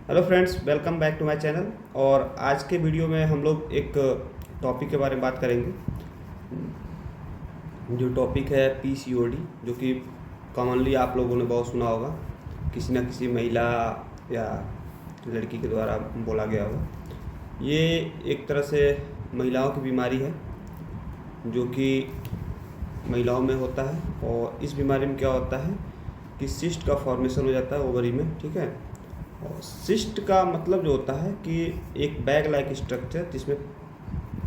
Hello friends, welcome back to my channel. और आज के वीडियो में हम लोग एक टॉपिक के बारे में बात करेंगे। जो टॉपिक है पीसीओडी, जो कि कॉमनली आप लोगों ने बहुत सुना होगा, किसी न किसी महिला या लड़की के द्वारा बोला गया होगा। ये एक तरह से महिलाओं की बीमारी है जो कि महिलाओं में होता है। और इस बीमारी में क्या होता है कि सिस्ट का फॉर्मेशन हो जाता है ओवरी में, ठीक है। और सिस्ट का मतलब जो होता है कि एक बैग लाइक स्ट्रक्चर जिसमें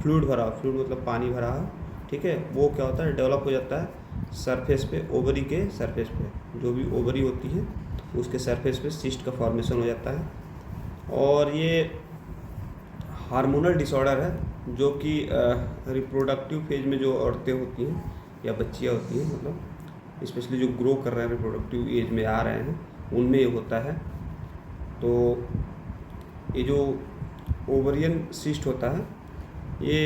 फ्लूइड भरा हो, फ्लूइड मतलब पानी भरा हो, ठीक है। वो क्या होता है, डेवलप हो जाता है सरफेस पे, ओवरी के सरफेस पे। जो भी ओवरी होती है उसके सरफेस पे सिस्ट का फॉर्मेशन हो जाता है। और ये हार्मोनल डिसऑर्डर है जो कि रिप्रोडक्टिव फेज में जो औरतें होती हैं या बच्चियाँ होती हैं, मतलब स्पेशली जो ग्रो कर रहे हैं, रिप्रोडक्टिव एज में आ रहे हैं, उनमें ये होता है। तो ये जो ओवरियन सिस्ट होता है ये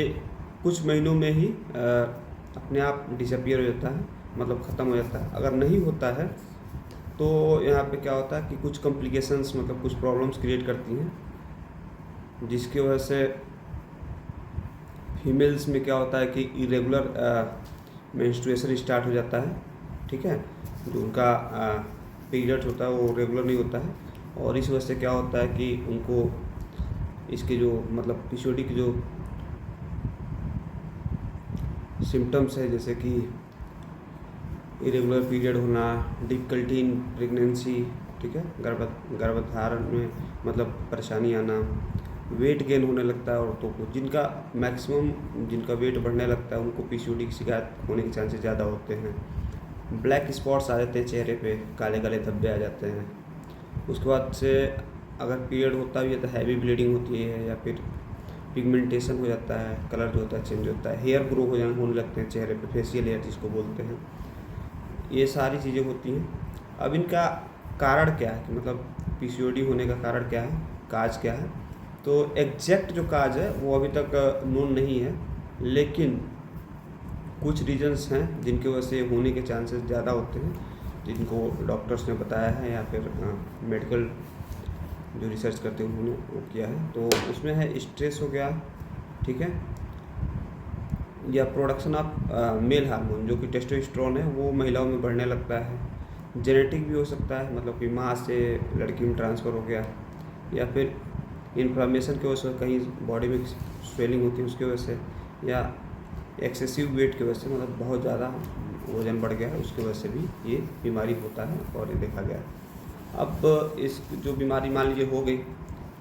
कुछ महीनों में ही अपने आप डिसअपियर हो जाता है, मतलब ख़त्म हो जाता है। अगर नहीं होता है तो यहाँ पे क्या होता है कि कुछ कॉम्प्लिकेशंस, मतलब कुछ प्रॉब्लम्स क्रिएट करती हैं, जिसकी वजह से फीमेल्स में क्या होता है कि इरेगुलर मेंस्ट्रुएशन स्टार्ट हो जाता है, ठीक है। जो उनका पीरियड होता है वो रेगुलर नहीं होता है। और इस वजह से क्या होता है कि उनको इसके जो मतलब पीसीओडी के जो सिम्टम्स है, जैसे कि इरेगुलर पीरियड होना, डिफिकल्टी इन प्रेगनेंसी, ठीक है, गर्भधारण में मतलब परेशानी आना, वेट गेन होने लगता है औरतों को, जिनका मैक्सिमम जिनका वेट बढ़ने लगता है उनको पीसीओडी की शिकायत होने के चांसेस ज़्यादा होते हैं। ब्लैक स्पॉट्स आ जाते हैं चेहरे पे, काले काले धब्बे आ जाते हैं। उसके बाद से अगर पीरियड होता भी है तो हैवी ब्लीडिंग होती है, या फिर पिगमेंटेशन हो जाता है, कलर जो होता है चेंज होता है, हेयर ग्रो होने लगते हैं चेहरे पे, फेशियल हेयर जिसको बोलते हैं। ये सारी चीज़ें होती हैं। अब इनका कारण क्या है कि मतलब पीसीओडी होने का कारण क्या है, काज क्या है, तो एग्जैक्ट जो काज है वो अभी तक नोन नहीं है। लेकिन कुछ रीजन्स हैं जिनकी वजह से होने के चांसेस ज़्यादा होते हैं, जिनको डॉक्टर्स ने बताया है या फिर मेडिकल जो रिसर्च करते हैं उन्होंने वो किया है। तो उसमें है स्ट्रेस हो गया, ठीक है, या प्रोडक्शन ऑफ मेल हार्मोन जो कि टेस्टोस्टेरोन है वो महिलाओं में बढ़ने लगता है। जेनेटिक भी हो सकता है, मतलब कि माँ से लड़की में ट्रांसफ़र हो गया, या फिर इन्फ्लामेशन की वजह से कहीं बॉडी में स्वेलिंग होती है उसकी वजह से, या एक्सेसिव वेट की वजह से, मतलब बहुत ज़्यादा वज़न बढ़ गया है उसकी वजह से भी ये बीमारी होता है और ये देखा गया है। अब इस जो बीमारी मान लीजिए हो गई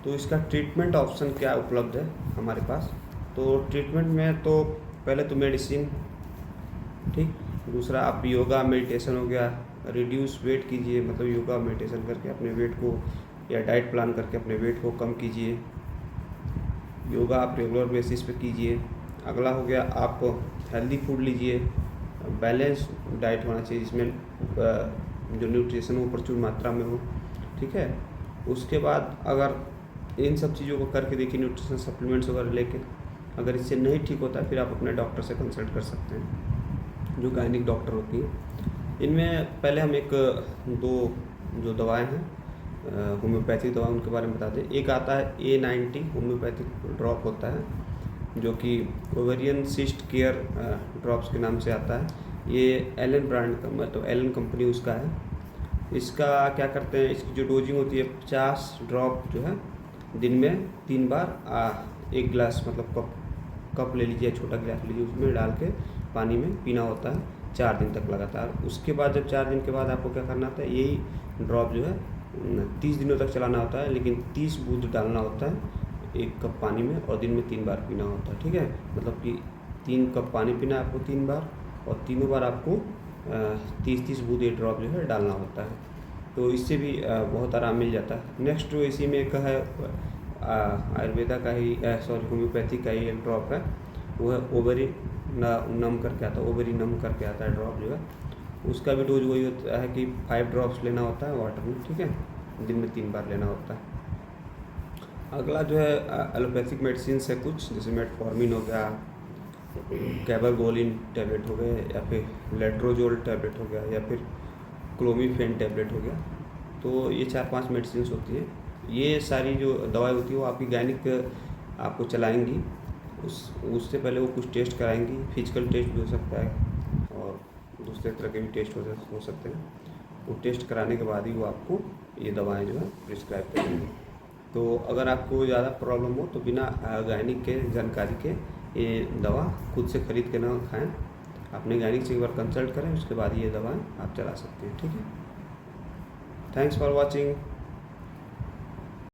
तो इसका ट्रीटमेंट ऑप्शन क्या उपलब्ध है हमारे पास। तो ट्रीटमेंट में तो पहले तो मेडिसिन, ठीक, दूसरा आप योगा मेडिटेशन हो गया, रिड्यूस वेट कीजिए, मतलब योगा मेडिटेशन करके अपने वेट को, या डाइट प्लान करके अपने वेट को कम कीजिए। योगा आप रेगुलर बेसिस पे कीजिए। अगला हो गया आप हेल्दी फूड लीजिए, बैलेंस डाइट होना चाहिए जिसमें जो न्यूट्रिशन वो प्रचुर मात्रा में हो, ठीक है। उसके बाद अगर इन सब चीज़ों को करके देखिए, न्यूट्रिशन सप्लीमेंट्स वगैरह लेके, अगर इससे नहीं ठीक होता है फिर आप अपने डॉक्टर से कंसल्ट कर सकते हैं, जो गायनिक डॉक्टर होती हैं। इनमें पहले हम एक दो जो दवाएं हैं होम्योपैथिक दवा, उनके बारे में बता दें। एक आता है A90 होम्योपैथिक ड्रॉप होता है, जो कि ओवेरियन सिस्ट केयर ड्रॉप्स के नाम से आता है। ये एलन ब्रांड का, मतलब एलन कंपनी उसका है। इसका क्या करते हैं, इसकी जो डोजिंग होती है 50 ड्रॉप जो है दिन में 3 बार, एक गिलास मतलब कप ले लीजिए, छोटा गिलास लीजिए, उसमें डाल के पानी में पीना होता है 4 दिन तक लगातार। उसके बाद जब 4 दिन के बाद आपको क्या करना होता है, यही ड्रॉप जो है 30 दिनों तक चलाना होता है, लेकिन 30 बूंद डालना होता है 1 कप पानी में, और दिन में 3 बार पीना होता है, ठीक है। मतलब कि 3 कप पानी पीना है आपको 3 बार, और तीनों बार आपको 30-30 बूंद ये ड्रॉप जो है डालना होता है। तो इससे भी बहुत आराम मिल जाता है। नेक्स्ट जो इसी में एक है आयुर्वेदा का ही, सॉरी होम्योपैथी का ही एक ड्रॉप है, वो है ओवरी नम करके आता है, ओवरी नम करके आता है ड्रॉप जो है। उसका भी डोज वही होता है कि 5 ड्रॉप्स लेना होता है वाटर में, ठीक है, दिन में 3 बार लेना होता है। अगला जो है एलोपैथिक मेडिसिन है कुछ, जैसे मेटफॉर्मिन हो गया, कैबागोलिन टैबलेट हो गए, या फिर लेट्रोजोल टैबलेट हो गया, या फिर क्लोमीफेन टैबलेट हो गया। तो ये 4-5 मेडिसिन होती है ये सारी जो दवाई होती है वो आपकी गायनिक आपको चलाएंगी, उससे पहले वो कुछ टेस्ट कराएंगी। फिजिकल टेस्ट भी हो सकता है और दूसरे तरह के भी टेस्ट हो सकते हैं। वो टेस्ट कराने के बाद ही वो आपको ये दवाएं जो है प्रिस्क्राइब करेंगे। तो अगर आपको ज़्यादा प्रॉब्लम हो तो बिना गायनिक के जानकारी के ये दवा खुद से खरीद के ना खाएं। अपने गायनिक से एक बार कंसल्ट करें, उसके बाद ये दवाएं आप चला सकते हैं। ठीक है, थैंक्स फॉर वॉचिंग।